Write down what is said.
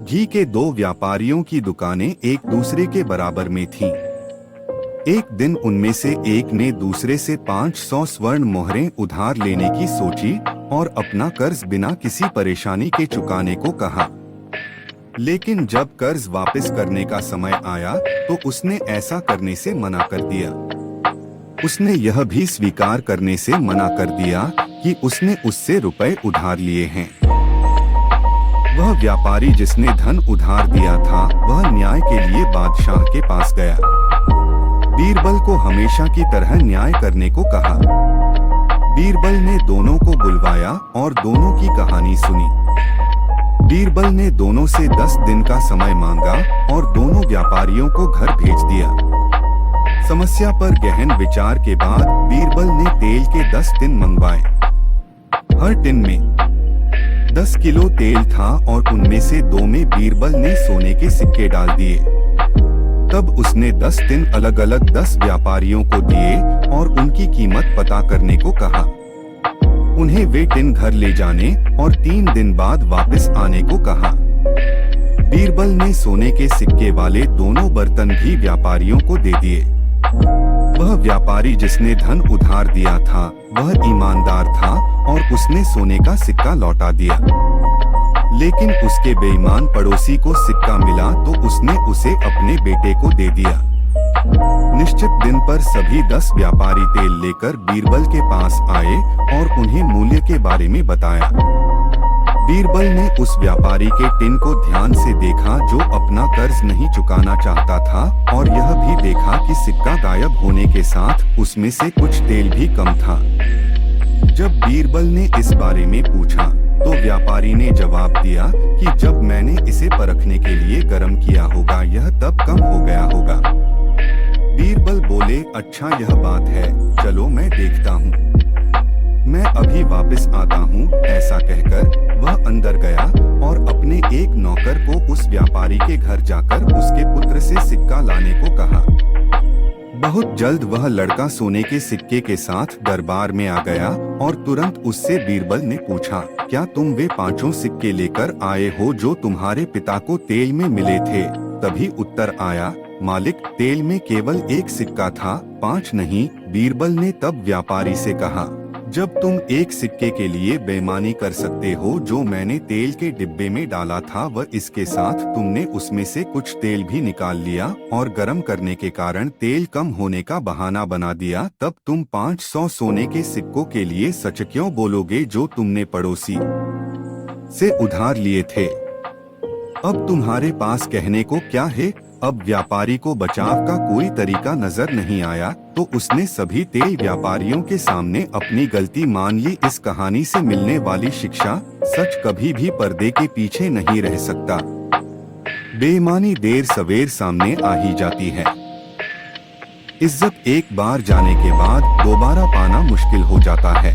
घी के दो व्यापारियों की दुकानें एक दूसरे के बराबर में थीं। एक दिन उनमें से एक ने दूसरे से 500 स्वर्ण मोहरें उधार लेने की सोची और अपना कर्ज बिना किसी परेशानी के चुकाने को कहा। लेकिन जब कर्ज वापस करने का समय आया तो उसने ऐसा करने से मना कर दिया। उसने यह भी स्वीकार करने से मना कर दिया कि उसने उससे रुपए उधार लिए हैं। वह व्यापारी जिसने धन उधार दिया था वह न्याय के लिए बादशाह के पास गया। बीरबल को हमेशा की तरह न्याय करने को कहा। बीरबल ने दोनों को बुलवाया और दोनों की कहानी सुनी। बीरबल ने दोनों से 10 दिन का समय मांगा और दोनों व्यापारियों को घर भेज दिया। समस्या पर गहन विचार के बाद बीरबल ने तेल के 10 टिन मंगवाए। हर टिन में 10 किलो तेल था और उनमें से 2 में बीरबल ने सोने के सिक्के डाल दिए। तब उसने 10 टिन अलग अलग 10 व्यापारियों को दिए और उनकी कीमत पता करने को कहा। उन्हें वे टिन घर ले जाने और 3 दिन बाद वापस आने को कहा। बीरबल ने सोने के सिक्के वाले दोनों बर्तन भी व्यापारियों को दे दिए। वह व्यापारी जिसने धन उधार दिया था वह ईमानदार था और उसने सोने का सिक्का लौटा दिया। लेकिन उसके बेईमान पड़ोसी को सिक्का मिला तो उसने उसे अपने बेटे को दे दिया। निश्चित दिन पर सभी 10 व्यापारी तेल लेकर बीरबल के पास आए और उन्हें मूल्य के बारे में बताया। बीरबल ने उस व्यापारी के टिन को ध्यान से देखा जो अपना कर्ज नहीं चुकाना चाहता था और यह भी देखा कि सिक्का गायब होने के साथ उसमें से कुछ तेल भी कम था। जब बीरबल ने इस बारे में पूछा तो व्यापारी ने जवाब दिया कि जब मैंने इसे परखने के लिए गर्म किया होगा यह तब कम हो गया होगा। बीरबल बोले, अच्छा यह बात है, चलो मैं देखता हूँ, मैं अभी वापस आता हूँ। ऐसा कहकर वह अंदर गया और अपने एक नौकर को उस व्यापारी के घर जाकर उसके पुत्र से सिक्का लाने को कहा। बहुत जल्द वह लड़का सोने के सिक्के के साथ दरबार में आ गया और तुरंत उससे बीरबल ने पूछा, क्या तुम वे 5 सिक्के लेकर आए हो जो तुम्हारे पिता को तेल में मिले थे? तभी उत्तर आया, मालिक, तेल में केवल 1 सिक्का था, 5 नहीं। बीरबल ने तब व्यापारी से कहा, जब तुम 1 सिक्के के लिए बेईमानी कर सकते हो जो मैंने तेल के डिब्बे में डाला था वह इसके साथ तुमने उसमें से कुछ तेल भी निकाल लिया और गर्म करने के कारण तेल कम होने का बहाना बना दिया, तब तुम 500 सोने के सिक्कों के लिए सच क्यों बोलोगे जो तुमने पड़ोसी से उधार लिए थे? अब तुम्हारे पास कहने को क्या है? अब व्यापारी को बचाव का कोई तरीका नजर नहीं आया तो उसने सभी तेल व्यापारियों के सामने अपनी गलती मान ली। इस कहानी से मिलने वाली शिक्षा, सच कभी भी पर्दे के पीछे नहीं रह सकता। बेईमानी देर सवेर सामने आ ही जाती है। इज्जत एक बार जाने के बाद दोबारा पाना मुश्किल हो जाता है।